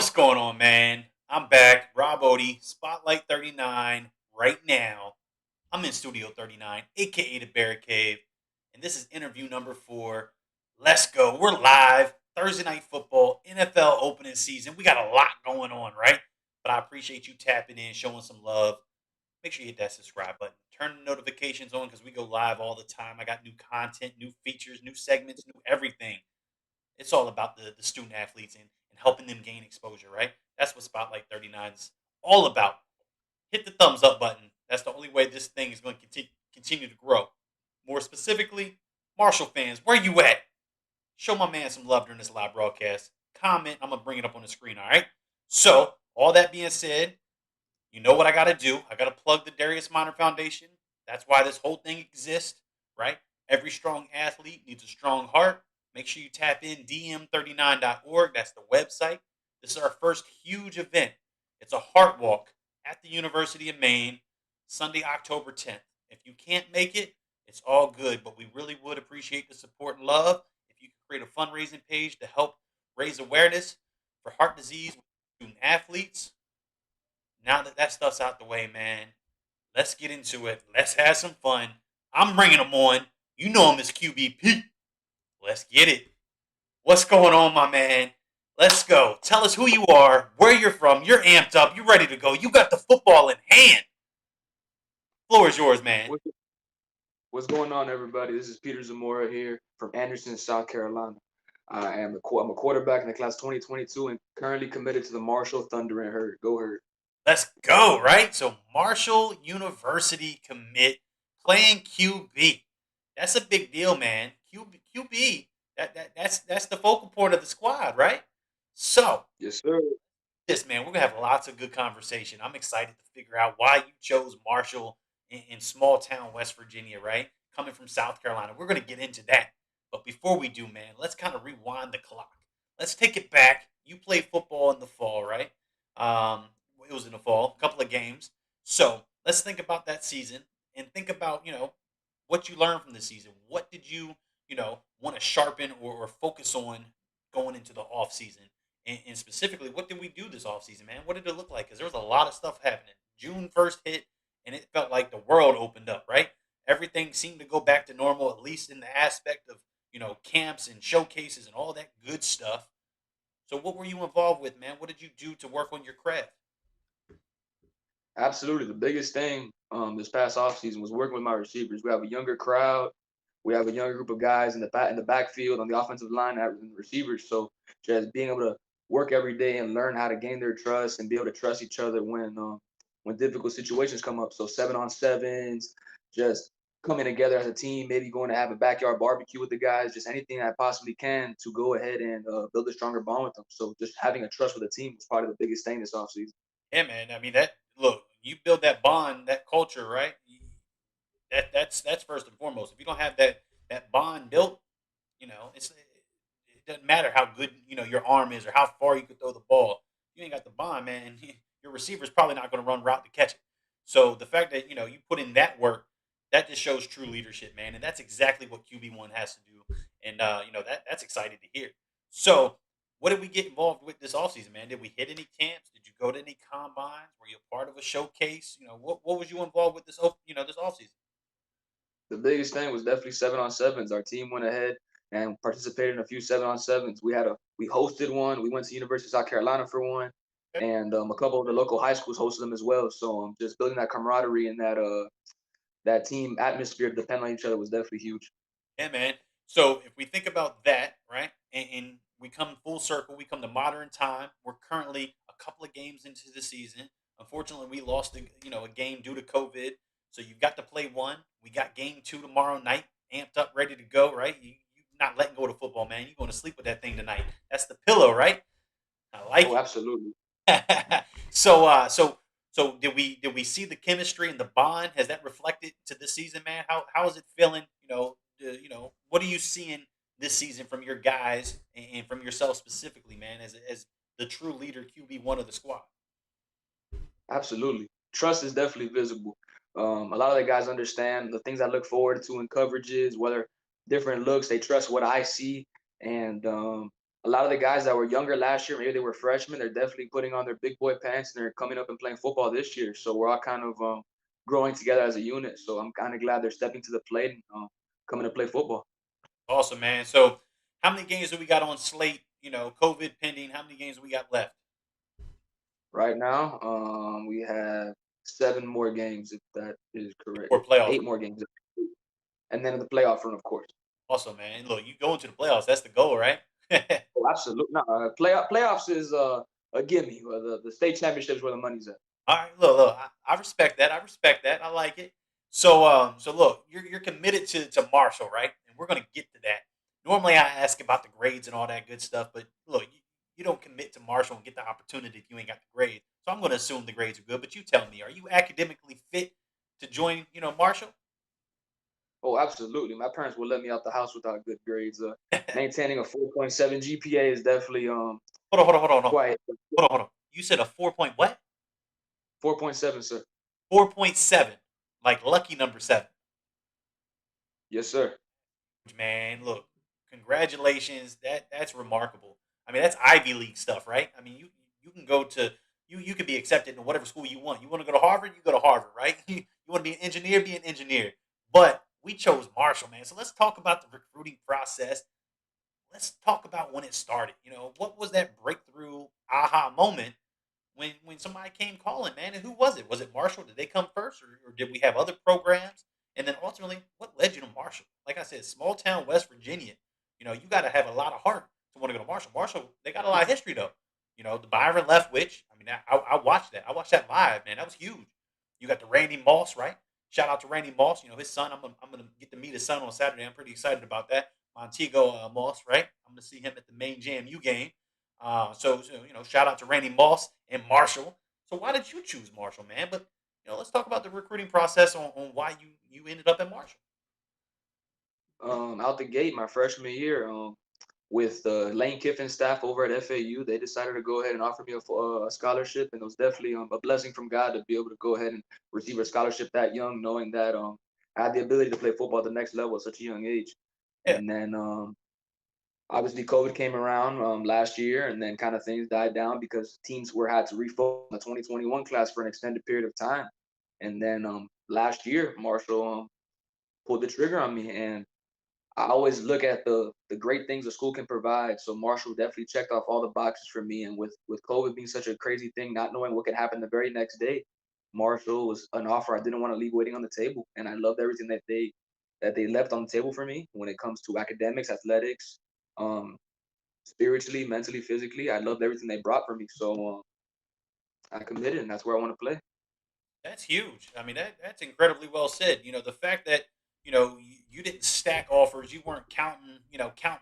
What's going on, man? I'm back. Rob Odie, Spotlight 39, right now. I'm in Studio 39, aka the Bear Cave, and this is interview number 4. Let's go. We're live. Thursday night football, NFL opening season. We got a lot going on, right? But I appreciate you tapping in, showing some love. Make sure you hit that subscribe button. Turn the notifications on because we go live all the time. I got new content, new features, new segments, new everything. It's all about the student athletes and helping them gain exposure, right? That's what Spotlight 39 is all about. Hit the thumbs up button. That's the only way this thing is going to continue to grow. More specifically, Marshall fans, where you at? Show my man some love during this live broadcast. Comment. I'm going to bring it up on the screen, all right? So, all that being said, you know what I got to do. I got to plug the Darius Minor Foundation. That's why this whole thing exists, right? Every strong athlete needs a strong heart. Make sure you tap in dm39.org. That's the website. This is our first huge event. It's a heart walk at the University of Maine, Sunday, October 10th. If you can't make it, it's all good, but we really would appreciate the support and love if you could create a fundraising page to help raise awareness for heart disease with student athletes. Now that that stuff's out the way, man, let's get into it. Let's have some fun. I'm bringing them on. You know him as QBP. Let's get it. What's going on, my man? Let's go. Tell us who you are, where you're from. You're amped up. You're ready to go. You got the football in hand. Floor is yours, man. What, what's going on, everybody? This is Peter Zamora here from Anderson, South Carolina. I'm a quarterback in the class 2022 and currently committed to the Marshall Thunder and Herd. Go Herd. Let's go, right? So, Marshall University commit playing QB. That's a big deal, man. QB, that's the focal point of the squad, right? So, Yes, sir. this man, we're gonna have lots of good conversation. I'm excited to figure out why you chose Marshall in small town West Virginia, right? Coming from South Carolina. We're gonna get into that. But before we do, man, let's kind of rewind the clock. Let's take it back. You played football in the fall, right? Um, it was in the fall, a couple of games. So let's think about that season and think about, what you learned from the season. What did you, want to sharpen or focus on going into the off season? And specifically, what did we do this offseason, man? What did it look like? Because there was a lot of stuff happening. June 1st hit, and it felt like the world opened up, right? Everything seemed to go back to normal, at least in the aspect of, camps and showcases and all that good stuff. So, what were you involved with, man? What did you do to work on your craft? Absolutely. The biggest thing this past offseason was working with my receivers. We have a younger crowd. We have a younger group of guys in the backfield on the offensive line and the receivers. So just being able to work every day and learn how to gain their trust and be able to trust each other when difficult situations come up. So 7-on-7s, just coming together as a team, maybe going to have a backyard barbecue with the guys, just anything I possibly can to go ahead and build a stronger bond with them. So just having a trust with the team was probably the biggest thing this offseason. Yeah, man. I mean, that look, you build that bond, that culture, right? That's first and foremost. If you don't have that bond built, it doesn't matter how good your arm is or how far you could throw the ball. You ain't got the bond, man. Your receiver's probably not going to run route to catch it. So the fact that you put in that work, that just shows true leadership, man. And that's exactly what QB1 has to do. And that's exciting to hear. So what did we get involved with this offseason, man? Did we hit any camps? Did you go to any combines? Were you a part of a showcase? What was you involved with this offseason? The biggest thing was definitely 7-on-7s. Our team went ahead and participated in a few 7-on-7s. We hosted one. We went to University of South Carolina for one, and a couple of the local high schools hosted them as well. So just building that camaraderie and that team atmosphere to depend on each other was definitely huge. Yeah, man. So if we think about that, right, and we come full circle, we come to modern time. We're currently a couple of games into the season. Unfortunately, we lost a game due to COVID. So you've got to play one. We got game two tomorrow night, amped up, ready to go, right? You not letting go of the football, man. You're going to sleep with that thing tonight. That's the pillow, right? I like Oh, absolutely. it. So did we see the chemistry and the bond? Has that reflected to this season, man? How is it feeling? What are you seeing this season from your guys and from yourself specifically, man, as the true leader QB1 of the squad? Absolutely. Trust is definitely visible. A lot of the guys understand the things I look forward to in coverages, whether different looks, they trust what I see. And a lot of the guys that were younger last year, maybe they were freshmen, they're definitely putting on their big boy pants and they're coming up and playing football this year. So we're all kind of growing together as a unit. So I'm kind of glad they're stepping to the plate and coming to play football. Awesome, man. So, how many games do we got on slate? COVID pending. How many games we got left Right now, we have 7 more games, if that is correct. before playoffs? 8 more games, and then the playoff run, of course. Awesome, man. Look, you go into the playoffs. That's the goal, right? Oh, absolutely. No, playoffs is a gimme. The state championships where the money's at. All right, look. I respect that. I respect that. I like it. So look, you're committed to Marshall, right? And we're gonna get to that. Normally, I ask about the grades and all that good stuff, but look, you don't commit to Marshall and get the opportunity if you ain't got the grades. So I'm gonna assume the grades are good. But you tell me, are you academically fit to join? Marshall? Oh, absolutely. My parents will let me out the house without good grades. Maintaining a 4.7 GPA is definitely quite Hold on. You said a 4 point what? 4.7, sir. 4.7, like lucky number seven. Yes, sir. Man, look, congratulations. That's remarkable. I mean, that's Ivy League stuff, right? I mean, you can go to you could be accepted in whatever school you want. You want to go to Harvard, you go to Harvard, right? You want to be an engineer, be an engineer. But we chose Marshall, man. So let's talk about the recruiting process. Let's talk about when it started. What was that breakthrough aha moment when somebody came calling, man? And who was it? Was it Marshall? Did they come first, or did we have other programs? And then ultimately, what led you to Marshall? Like I said, small town West Virginia. You got to have a lot of heart to want to go to Marshall. Marshall, they got a lot of history though. The Byron Leftwich. I mean, I watched that. I watched that live, man. That was huge. You got the Randy Moss, right? Shout out to Randy Moss. His son. I'm gonna get to meet his son on Saturday. I'm pretty excited about that. Montego Moss, right? I'm gonna see him at the main JMU game. So shout out to Randy Moss and Marshall. So why did you choose Marshall, man? But let's talk about the recruiting process on why you ended up at Marshall. Out the gate, my freshman year, with the Lane Kiffin staff over at FAU, they decided to go ahead and offer me a scholarship, and it was definitely a blessing from God to be able to go ahead and receive a scholarship that young, knowing that I had the ability to play football at the next level at such a young age. Yeah, And then obviously COVID came around last year, and then kind of things died down because teams were had to refocus on the 2021 class for an extended period of time. And then last year, Marshall pulled the trigger on me, and I always look at the great things a school can provide. So Marshall definitely checked off all the boxes for me. And with COVID being such a crazy thing, not knowing what could happen the very next day, Marshall was an offer I didn't want to leave waiting on the table. And I loved everything that they left on the table for me when it comes to academics, athletics, um, spiritually, mentally, physically. I loved everything they brought for me. So I committed, and that's where I want to play. that's huge. I mean, that's incredibly well said. The fact that you didn't stack offers, you weren't counting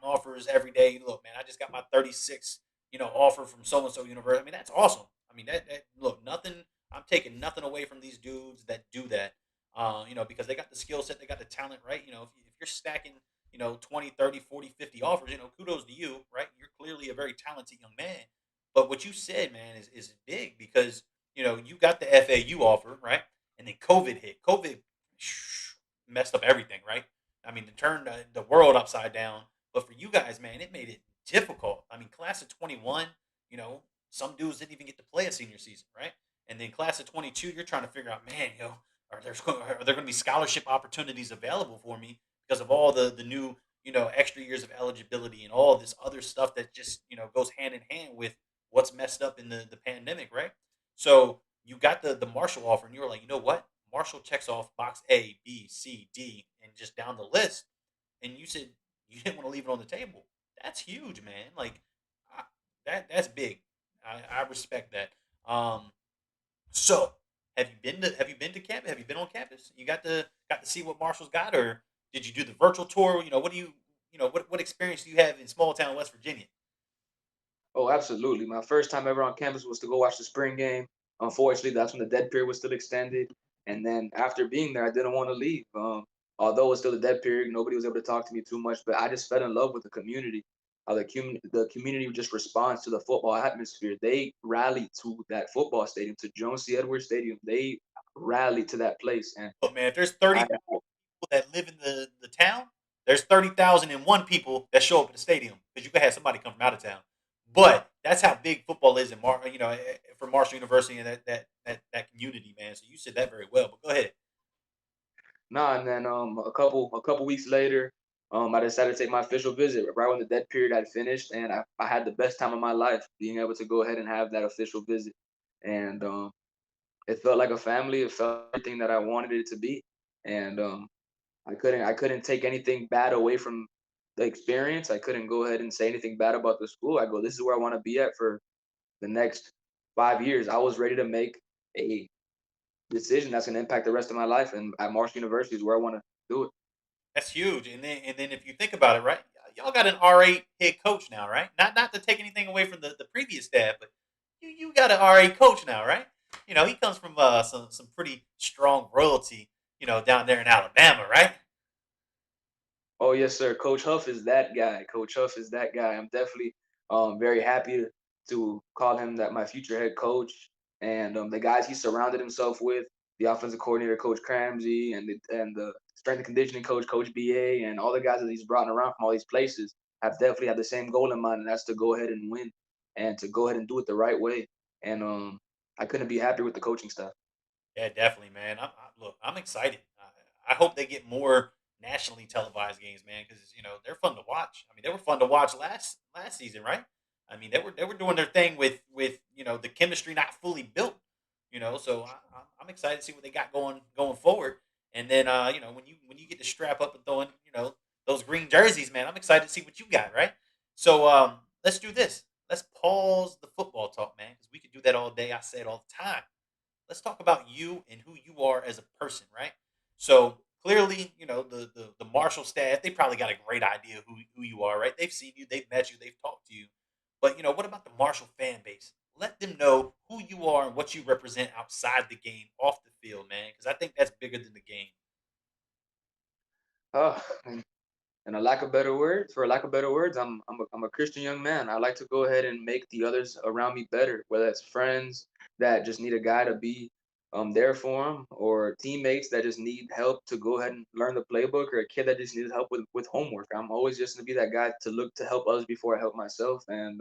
offers every day. Look, man, I just got my 36 offer from so and so university. I mean, that's awesome. I mean, that look nothing. I'm taking nothing away from these dudes that do that. Because they got the skill set, they got the talent, right? If you're stacking 20, 30, 40, 50 offers, kudos to you, right? You're clearly a very talented young man. But what you said, man, is big because you got the FAU offer, right? And then COVID hit. COVID messed up everything, right? I mean, it turned the world upside down. But for you guys, man, it made it difficult. I mean, class of 21, some dudes didn't even get to play a senior season, right? And then class of 22, you're trying to figure out, man, are there going to be scholarship opportunities available for me because of all the new extra years of eligibility and all this other stuff that just goes hand in hand with what's messed up in the pandemic, right? So you got the Marshall offer, and you were like, you know what? Marshall checks off box A, B, C, D, and just down the list. And you said you didn't want to leave it on the table. That's huge, man. Like I, that's big. I respect that. So have you been to campus? Have you been on campus? You got to see what Marshall's got, or did you do the virtual tour? What do what experience do you have in small town West Virginia? Oh, absolutely. My first time ever on campus was to go watch the spring game. Unfortunately, that's when the dead period was still extended. And then after being there, I didn't want to leave. Although it was still a dead period, nobody was able to talk to me too much. But I just fell in love with the community. How the community just responds to the football atmosphere. They rallied to that football stadium, to Jones C. Edwards Stadium. They rallied to that place, and Oh man, if there's I 30,000 people that live in the town, There's 30,001 people that show up at the stadium because you could have somebody come from out of town. But that's how big football is for Marshall University and that community, man. So you said that very well. But go ahead. Nah, and then a couple weeks later, I decided to take my official visit right when the dead period had finished, and I had the best time of my life being able to go ahead and have that official visit, and it felt like a family. It felt everything that I wanted it to be, and I couldn't take anything bad away from the experience. I couldn't go ahead and say anything bad about the school. I go, this is where I want to be at for the next 5 years. I was ready to make a decision that's going to impact the rest of my life, and at Marshall University is where I want to do it. That's huge. And then if you think about it, right? Y'all got an R8 head coach now, right? Not to take anything away from the previous staff, but you got an R8 coach now, right? He comes from some pretty strong royalty, down there in Alabama, right? Oh yes, sir. Coach Huff is that guy. Coach Huff is that guy. I'm definitely very happy to call him that my future head coach. And the guys he surrounded himself with, the offensive coordinator, Coach Cramsey, and the strength and conditioning coach, Coach BA, and all the guys that he's brought around from all these places have definitely had the same goal in mind, and that's to go ahead and win and to go ahead and do it the right way. And I couldn't be happier with the coaching staff. Yeah, definitely, man. Look, I'm excited. I hope they get more nationally televised games, man, because they're fun to watch. I mean, they were fun to watch last season, right? I mean, they were doing their thing with the chemistry not fully built. So I'm excited to see what they got going forward. And then when you get to strap up and throwing those green jerseys, man, I'm excited to see what you got, right? So let's do this. Let's pause the football talk, man, because we could do that all day. I say it all the time. Let's talk about you and who you are as a person, right? So clearly, the Marshall staff, they probably got a great idea who you are, right? They've seen you, they've met you, they've talked to you. But what about the Marshall fan base? Let them know who you are and what you represent outside the game, off the field, man. Because I think that's bigger than the game. Oh, and for a lack of better words, I'm a Christian young man. I like to go ahead and make the others around me better, whether it's friends that just need a guy to be there for them, or teammates that just need help to go ahead and learn the playbook, or a kid that just needs help with homework. I'm always just gonna be that guy to look to help others before I help myself, and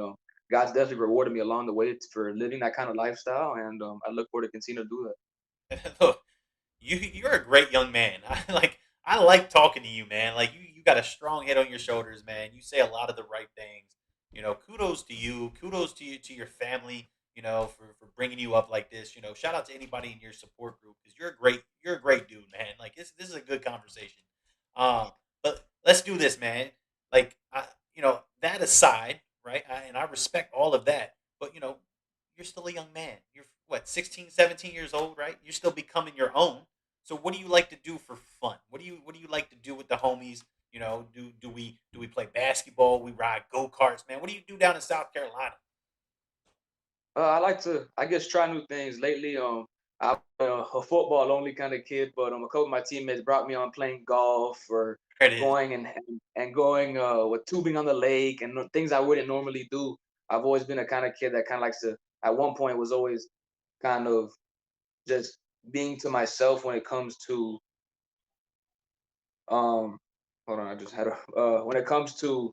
God's definitely rewarded me along the way for living that kind of lifestyle, and I look forward to continue to do that. Look, you're a great young man. I like talking to you, man. Like you got a strong head on your shoulders, man. You say a lot of the right things. Kudos to you. Kudos to you to your family. For bringing you up like this. Shout out to anybody in your support group because you're a great dude, man. Like this is a good conversation. Um, but let's do this, man. Like that aside, right? And I respect all of that, but you're still a young man. You're what, 16, 17 years old, right? You're still becoming your own. So what do you like to do for fun? What do you like to do with the homies? Do we play basketball? We ride go-karts, man. What do you do down in South Carolina? I like to, I guess, try new things. Lately, I'm a football only kind of kid, but a couple of my teammates brought me on playing golf or There it is. going and going with tubing on the lake and things I wouldn't normally do. I've always been a kind of kid that kind of likes to. At one point, was always kind of just being to myself when it comes to um. Hold on, I just had a when it comes to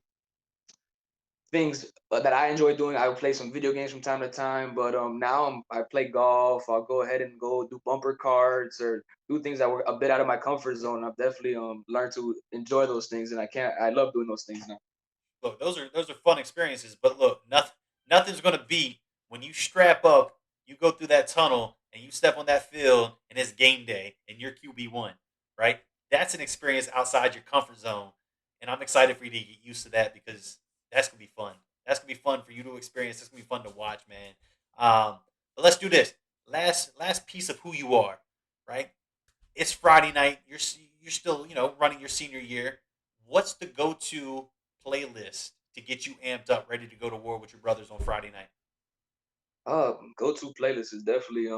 things that I enjoy doing. I would play some video games from time to time, but now I play golf. I'll go ahead and go do bumper carts or do things that were a bit out of my comfort zone. I've definitely learned to enjoy those things, and I love doing those things now. Look, those are fun experiences, but look, nothing's gonna beat when you strap up, you go through that tunnel, and you step on that field, and it's game day, and you're QB1, right? That's an experience outside your comfort zone, and I'm excited for you to get used to that because that's gonna be fun. That's gonna be fun for you to experience. That's gonna be fun to watch, man. But let's do this. Last piece of who you are, right? It's Friday night. You're still running your senior year. What's the go to playlist to get you amped up, ready to go to war with your brothers on Friday night? Go to playlist is definitely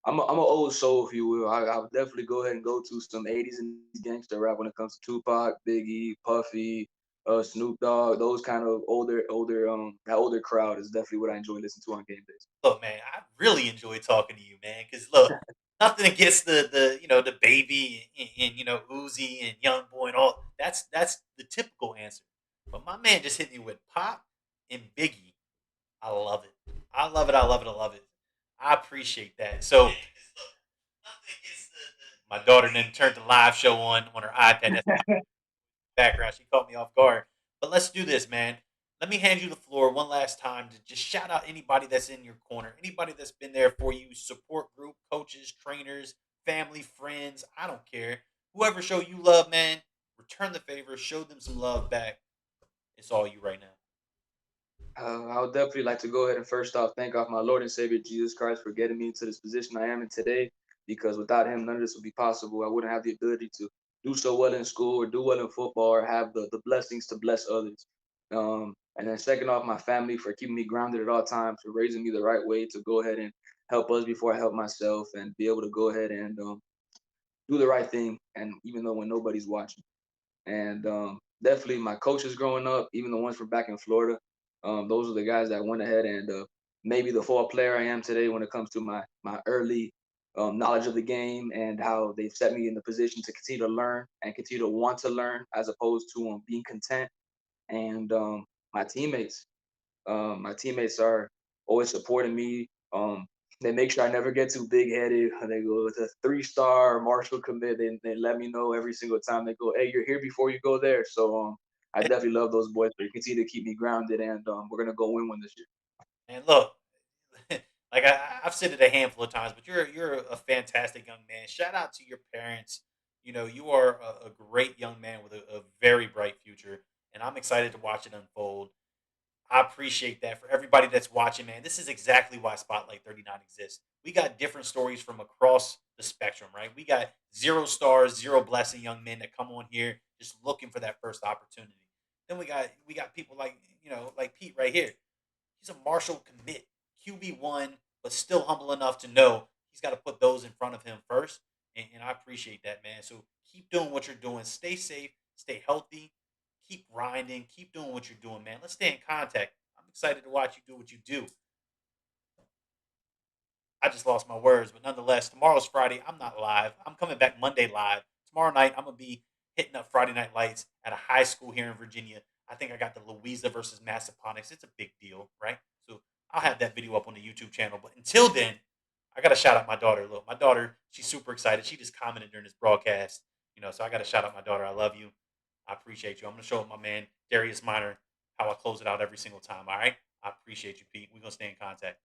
I'm an old soul, if you will. I'll definitely go ahead and go to some '80s and gangster rap when it comes to Tupac, Biggie, Puffy, Snoop Dogg. Those kind of older that older crowd is definitely what I enjoy listening to on game days. Look, man, I really enjoy talking to you, man. Because look, Nothing against the baby and Uzi and Young Boy and all. That's the typical answer. But my man just hit me with Pop and Biggie. I love it. I love it. I love it. I love it. I appreciate that. So my daughter then turned the live show on her iPad. That's background. She caught me off guard. But let's do this, man. Let me hand you the floor one last time to just shout out anybody that's in your corner, anybody that's been there for you, support group, coaches, trainers, family, friends. I don't care. Whoever show you love, man, return the favor, show them some love back. It's all you right now. I would definitely like to go ahead and first off thank off my Lord and Savior Jesus Christ for getting me into this position I am in today. Because without Him, none of this would be possible. I wouldn't have the ability to do so well in school or do well in football or have the blessings to bless others. And then second off, my family for keeping me grounded at all times, for raising me the right way to go ahead and help us before I help myself and be able to go ahead and do the right thing. And even though when nobody's watching. And definitely my coaches growing up, even the ones from back in Florida, those are the guys that went ahead and maybe the football player I am today when it comes to my early knowledge of the game and how they've set me in the position to continue to learn and continue to want to learn as opposed to being content. And my teammates, my teammates are always supporting me. They make sure I never get too big headed. They go with a 3-star Marshall commit. They let me know every single time they go, "Hey, you're here before you go there." So I definitely love those boys. They continue to keep me grounded, and we're gonna go win one this year. And look, like I've said it a handful of times, but you're a fantastic young man. Shout out to your parents. You are a great young man with a very bright future, and I'm excited to watch it unfold. I appreciate that for everybody that's watching, man. This is exactly why Spotlight 39 exists. We got different stories from across the spectrum, right? We got 0 stars, zero blessing young men that come on here just looking for that first opportunity. Then we got people like Pete right here. He's a Marshall commit, QB1, but still humble enough to know he's got to put those in front of him first. And I appreciate that, man. So keep doing what you're doing. Stay safe, stay healthy, keep grinding, keep doing what you're doing, man. Let's stay in contact. I'm excited to watch you do what you do. I just lost my words, but nonetheless, tomorrow's Friday. I'm not live. I'm coming back Monday live. Tomorrow night, I'm gonna be hitting up Friday Night Lights at a high school here in Virginia. I think I got the Louisa versus Massaponics. It's a big deal, right? So I'll have that video up on the YouTube channel. But until then, I gotta shout out my daughter. Look, my daughter, she's super excited. She just commented during this broadcast. So I gotta shout out my daughter. I love you. I appreciate you. I'm gonna show up my man Darius Minor how I close it out every single time. All right. I appreciate you, Pete. We're gonna stay in contact.